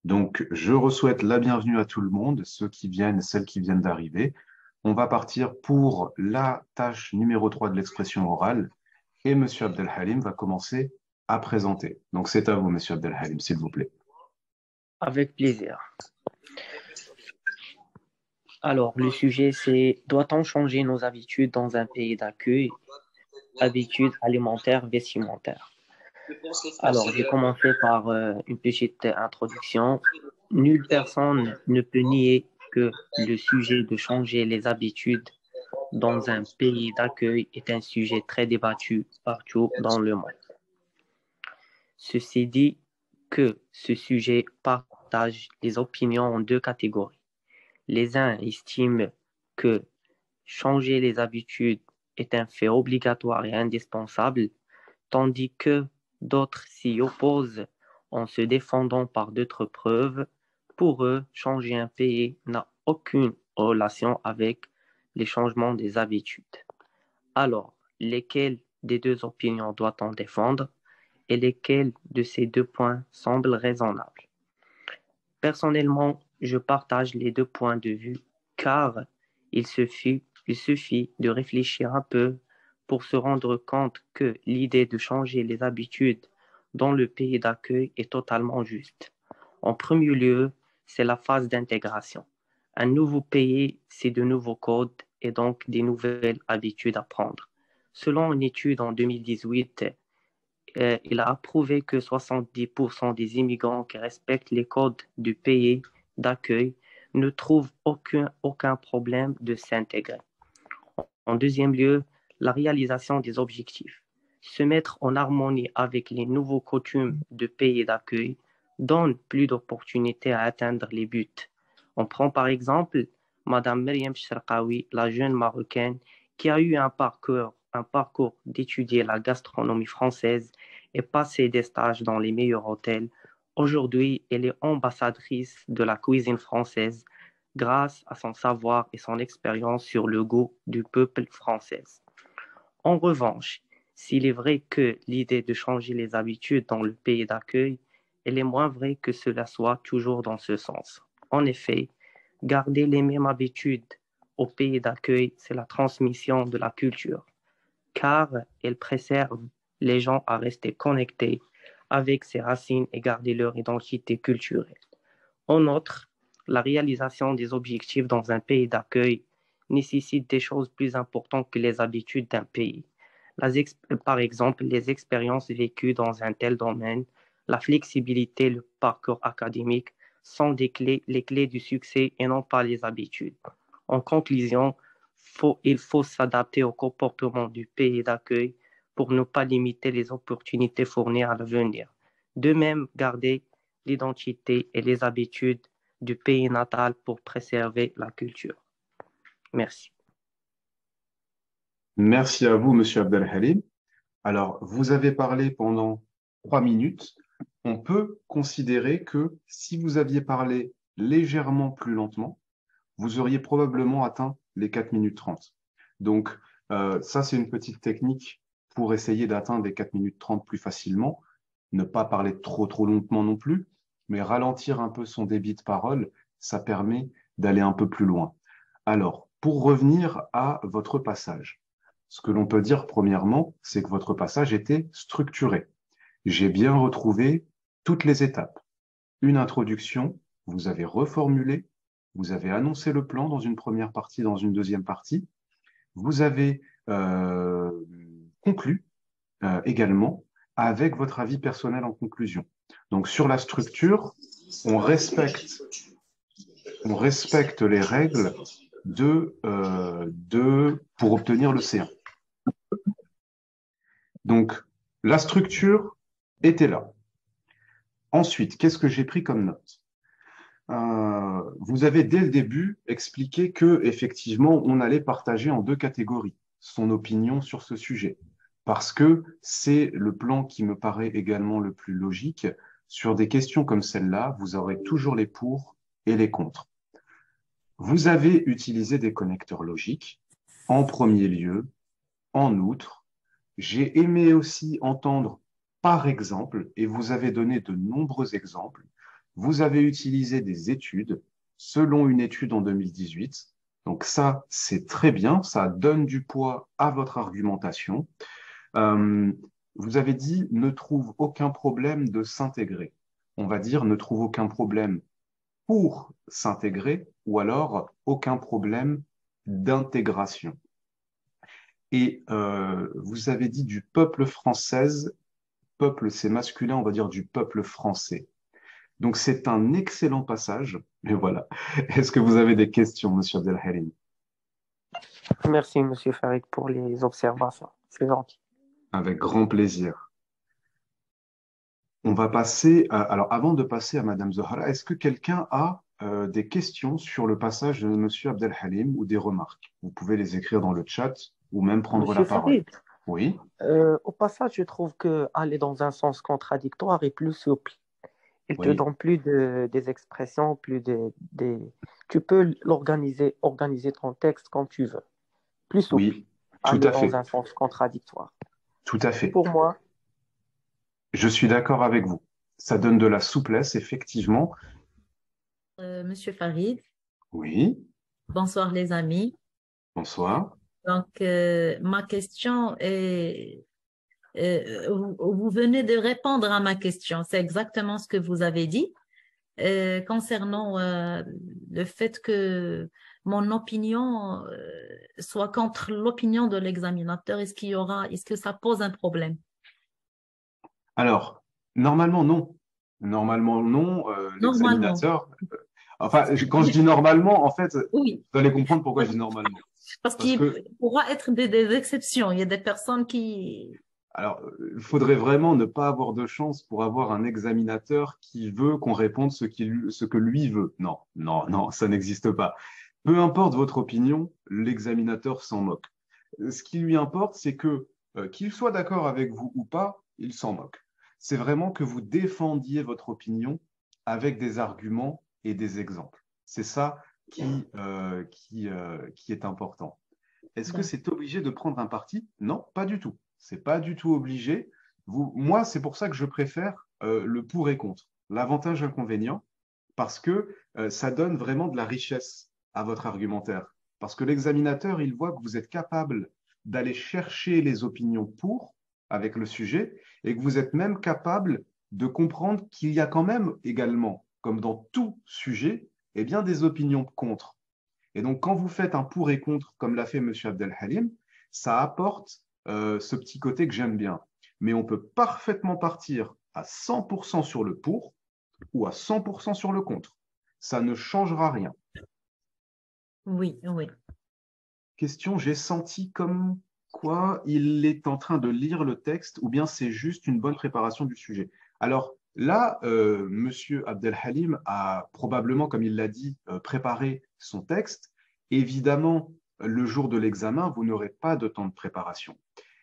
Donc, je souhaite la bienvenue à tout le monde, ceux qui viennent, celles qui viennent d'arriver. On va partir pour la tâche numéro 3 de l'expression orale et M. Abdelhalim va commencer à présenter. Donc, c'est à vous, M. Abdelhalim, s'il vous plaît. Avec plaisir. Alors, le sujet, c'est doit-on changer nos habitudes dans un pays d'accueil, habitudes alimentaires, vestimentaires? Alors, je vais commencer par une petite introduction. Nulle personne ne peut nier que le sujet de changer les habitudes dans un pays d'accueil est un sujet très débattu partout dans le monde. Ceci dit que ce sujet partage les opinions en deux catégories. Les uns estiment que changer les habitudes est un fait obligatoire et indispensable, tandis que d'autres s'y opposent en se défendant par d'autres preuves. Pour eux, changer un pays n'a aucune relation avec les changements des habitudes. Alors, lesquelles des deux opinions doit-on défendre et lesquels de ces deux points semblent raisonnables? Personnellement, je partage les deux points de vue car il suffit de réfléchir un peu pour se rendre compte que l'idée de changer les habitudes dans le pays d'accueil est totalement juste. En premier lieu, c'est la phase d'intégration. Un nouveau pays, c'est de nouveaux codes et donc des nouvelles habitudes à prendre. Selon une étude en 2018, il a approuvé que 70% des immigrants qui respectent les codes du pays d'accueil ne trouvent aucun problème de s'intégrer. En deuxième lieu, la réalisation des objectifs. Se mettre en harmonie avec les nouveaux coutumes de pays d'accueil donne plus d'opportunités à atteindre les buts. On prend par exemple Madame Myriam Cherkaoui, la jeune Marocaine qui a eu un parcours d'étudier la gastronomie française et passer des stages dans les meilleurs hôtels. Aujourd'hui, elle est ambassadrice de la cuisine française grâce à son savoir et son expérience sur le goût du peuple français. En revanche, s'il est vrai que l'idée de changer les habitudes dans le pays d'accueil, elle est moins vraie que cela soit toujours dans ce sens. En effet, garder les mêmes habitudes au pays d'accueil, c'est la transmission de la culture, car elle préserve les gens à rester connectés avec ses racines et garder leur identité culturelle. En outre, la réalisation des objectifs dans un pays d'accueil nécessite des choses plus importantes que les habitudes d'un pays. Par exemple, les expériences vécues dans un tel domaine, la flexibilité, le parcours académique sont les clés du succès et non pas les habitudes. En conclusion, il faut s'adapter au comportement du pays d'accueil pour ne pas limiter les opportunités fournies à l'avenir. De même, garder l'identité et les habitudes du pays natal pour préserver la culture. Merci. Merci à vous, M. Abdelhalim. Alors, vous avez parlé pendant 3 minutes. On peut considérer que si vous aviez parlé légèrement plus lentement, vous auriez probablement atteint les 4 minutes 30. Donc, ça, c'est une petite technique pour essayer d'atteindre les 4 minutes 30 plus facilement. Ne pas parler trop lentement non plus, mais ralentir un peu son débit de parole, ça permet d'aller un peu plus loin. Alors, pour revenir à votre passage, ce que l'on peut dire premièrement, c'est que votre passage était structuré. J'ai bien retrouvé toutes les étapes. Une introduction, vous avez reformulé, vous avez annoncé le plan dans une première partie, dans une deuxième partie, vous avez conclu également avec votre avis personnel en conclusion. Donc sur la structure, on respecte, on respecte les règles pour obtenir le C1. Donc la structure était là. Ensuite, qu'est-ce que j'ai pris comme note? Vous avez dès le début expliqué que effectivement on allait partager en deux catégories son opinion sur ce sujet, parce que c'est le plan qui me paraît également le plus logique. Sur des questions comme celle-là, vous aurez toujours les pour et les contre. Vous avez utilisé des connecteurs logiques en premier lieu. En outre, j'ai aimé aussi entendre par exemple, et vous avez donné de nombreux exemples, Vous avez utilisé des études selon une étude en 2018. Donc ça, c'est très bien, ça donne du poids à votre argumentation. Euh, Vous avez dit ne trouve aucun problème de s'intégrer. On va dire ne trouve aucun problème pour s'intégrer ou alors aucun problème d'intégration. Et vous avez dit du peuple français, peuple c'est masculin, on va dire du peuple français. Donc c'est un excellent passage, mais voilà. Est-ce que vous avez des questions, Monsieur Abdelhalim? Merci, Monsieur Farid, pour les observations. C'est gentil. Avec grand plaisir. On va passer alors avant de passer à Madame Zohra, est-ce que quelqu'un a des questions sur le passage de Monsieur Abdelhalim ou des remarques? Vous pouvez les écrire dans le chat ou même prendre la Monsieur parole. Farid, Oui, au passage, je trouve que aller dans un sens contradictoire est plus souple. Il te oui, donne plus des expressions, Tu peux organiser ton texte comme tu veux. Plus souple. oui, tout Aller à dans fait, un sens contradictoire. tout à fait. Pour moi, Je suis d'accord avec vous. Ça donne de la souplesse, effectivement. Monsieur Farid, Oui, bonsoir les amis. bonsoir. Donc, ma question est, vous venez de répondre à ma question. C'est exactement ce que vous avez dit concernant le fait que mon opinion soit contre l'opinion de l'examinateur. Est-ce que ça pose un problème? Alors, normalement, non. Normalement, non. Normalement, L'examinateur, quand je dis normalement, en fait, oui. vous allez comprendre pourquoi je dis normalement. Parce Parce qu'il que, pourra être des exceptions. Il y a des personnes qui... alors, il faudrait vraiment ne pas avoir de chance pour avoir un examinateur qui veut qu'on réponde ce que lui veut. Non, non, non, ça n'existe pas. Peu importe votre opinion, l'examinateur s'en moque. Ce qui lui importe, c'est que, qu'il soit d'accord avec vous ou pas, il s'en moque. C'est vraiment que vous défendiez votre opinion avec des arguments et des exemples. C'est ça qui est important. Est-ce que c'est obligé de prendre un parti? Non, pas du tout. C'est pas du tout obligé. Moi, c'est pour ça que je préfère le pour et contre. L'avantage inconvénient, parce que ça donne vraiment de la richesse à votre argumentaire. Parce que l'examinateur, il voit que vous êtes capable d'aller chercher les opinions pour avec le sujet et que vous êtes même capable de comprendre qu'il y a quand même également, comme dans tout sujet, eh bien, des opinions contre. Et donc, quand vous faites un pour et contre, comme l'a fait M. Abdelhalim, ça apporte ce petit côté que j'aime bien. Mais on peut parfaitement partir à 100% sur le pour ou à 100% sur le contre. Ça ne changera rien. Oui, oui. Question, j'ai senti comme quoi il est en train de lire le texte ou bien c'est juste une bonne préparation du sujet. Alors là, Monsieur Abdelhalim a probablement, comme il l'a dit, préparé son texte. Évidemment, le jour de l'examen, vous n'aurez pas de temps de préparation.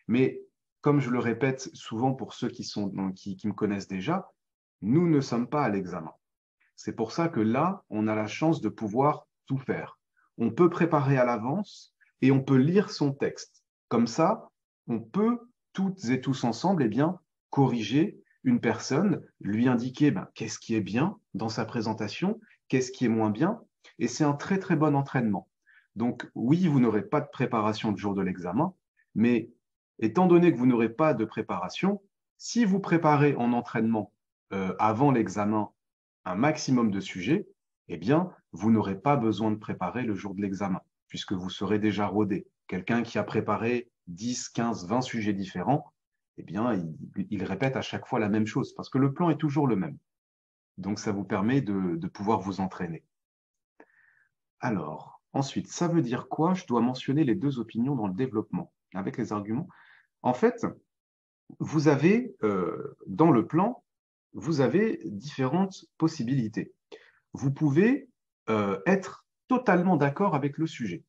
Mais comme je le répète souvent pour ceux qui me connaissent déjà, nous ne sommes pas à l'examen. C'est pour ça que là, on a la chance de pouvoir tout faire. On peut préparer à l'avance et on peut lire son texte. Comme ça, on peut toutes et tous ensemble, eh bien, corriger une personne, lui indiquer qu'est-ce qui est bien dans sa présentation, qu'est-ce qui est moins bien, et c'est un très très bon entraînement. Donc oui, vous n'aurez pas de préparation le jour de l'examen, mais étant donné que vous n'aurez pas de préparation, si vous préparez en entraînement avant l'examen un maximum de sujets, eh bien, vous n'aurez pas besoin de préparer le jour de l'examen, puisque vous serez déjà rodé. Quelqu'un qui a préparé 10, 15, 20 sujets différents, eh bien, il répète à chaque fois la même chose, parce que le plan est toujours le même. Donc, ça vous permet de pouvoir vous entraîner. Alors, ensuite, ça veut dire quoi? Je dois mentionner les deux opinions dans le développement, avec les arguments. En fait, vous avez, dans le plan, vous avez différentes possibilités. Vous pouvez être totalement d'accord avec le sujet.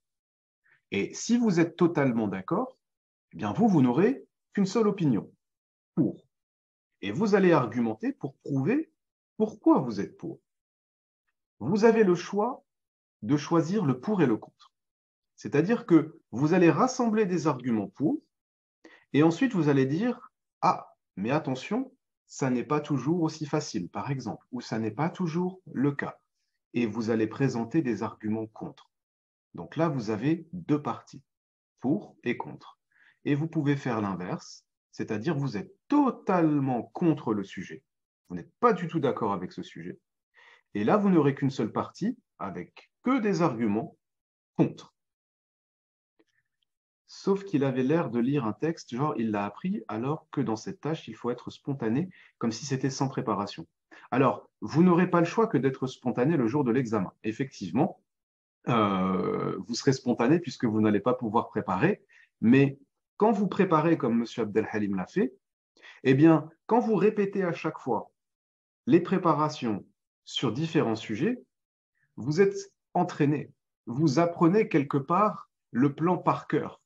Et si vous êtes totalement d'accord, eh bien vous n'aurez qu'une seule opinion, pour. Et vous allez argumenter pour prouver pourquoi vous êtes pour. Vous avez le choix de choisir le pour et le contre. C'est-à-dire que vous allez rassembler des arguments pour, et ensuite vous allez dire, ah, mais attention, ça n'est pas toujours aussi facile, par exemple, ou ça n'est pas toujours le cas. Et vous allez présenter des arguments contre. Donc là, vous avez deux parties, pour et contre. Et vous pouvez faire l'inverse, c'est-à-dire vous êtes totalement contre le sujet. Vous n'êtes pas du tout d'accord avec ce sujet. Et là, vous n'aurez qu'une seule partie, avec que des arguments contre. Sauf qu'il avait l'air de lire un texte, genre il l'a appris, alors que dans cette tâche, il faut être spontané, comme si c'était sans préparation. Alors, vous n'aurez pas le choix que d'être spontané le jour de l'examen. Effectivement, vous serez spontané puisque vous n'allez pas pouvoir préparer, mais quand vous préparez comme M. Abdelhalim l'a fait, eh bien, quand vous répétez à chaque fois les préparations sur différents sujets, vous êtes entraîné, vous apprenez quelque part le plan par cœur.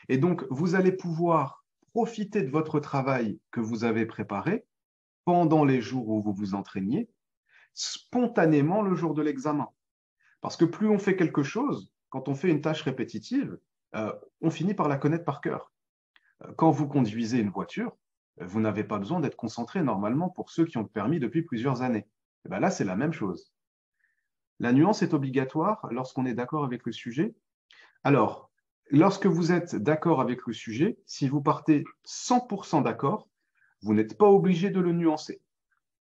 Et donc, vous allez pouvoir profiter de votre travail que vous avez préparé pendant les jours où vous vous entraîniez, spontanément le jour de l'examen. Parce que plus on fait quelque chose, quand on fait une tâche répétitive, on finit par la connaître par cœur. Quand vous conduisez une voiture, vous n'avez pas besoin d'être concentré normalement pour ceux qui ont le permis depuis plusieurs années. Et bien là, c'est la même chose. La nuance est obligatoire lorsqu'on est d'accord avec le sujet. Alors, lorsque vous êtes d'accord avec le sujet, si vous partez 100% d'accord, vous n'êtes pas obligé de le nuancer.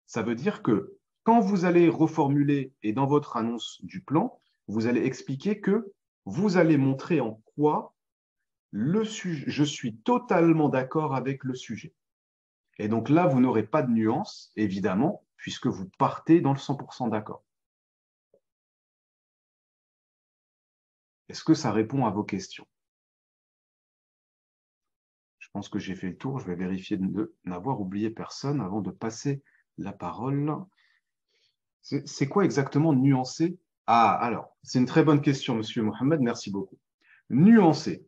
Ça veut dire que quand vous allez reformuler et dans votre annonce du plan, vous allez expliquer que vous allez montrer en quoi je suis totalement d'accord avec le sujet. Et donc là, vous n'aurez pas de nuance, évidemment, puisque vous partez dans le 100% d'accord. Est-ce que ça répond à vos questions? Je pense que j'ai fait le tour. Je vais vérifier de n'avoir oublié personne avant de passer la parole. C'est quoi exactement nuancer? Ah, alors, c'est une très bonne question, Monsieur Mohamed. Merci beaucoup. Nuancer.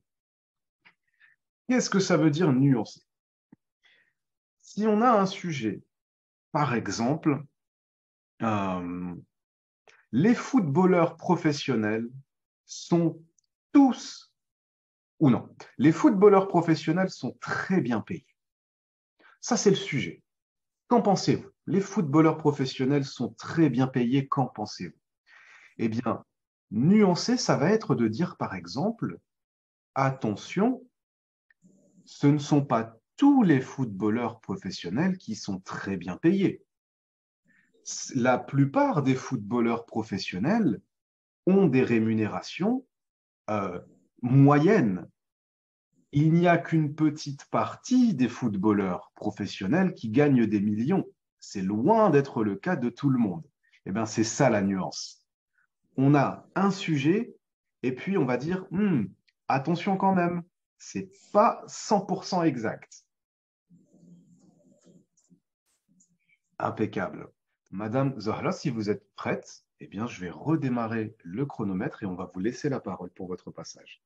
Qu'est-ce que ça veut dire nuancer? Si on a un sujet, par exemple, les footballeurs professionnels sont tous, ou non, les footballeurs professionnels sont très bien payés. Ça, c'est le sujet. Qu'en pensez-vous? Les footballeurs professionnels sont très bien payés. Qu'en pensez-vous? Eh bien, nuancer, ça va être de dire, par exemple, attention, ce ne sont pas tous les footballeurs professionnels qui sont très bien payés. La plupart des footballeurs professionnels ont des rémunérations moyennes. Il n'y a qu'une petite partie des footballeurs professionnels qui gagnent des millions. C'est loin d'être le cas de tout le monde. Eh bien, c'est ça la nuance. On a un sujet et puis on va dire attention quand même, c'est pas 100% exact. Impeccable. Madame Zahra, si vous êtes prête, eh bien, je vais redémarrer le chronomètre et on va vous laisser la parole pour votre passage.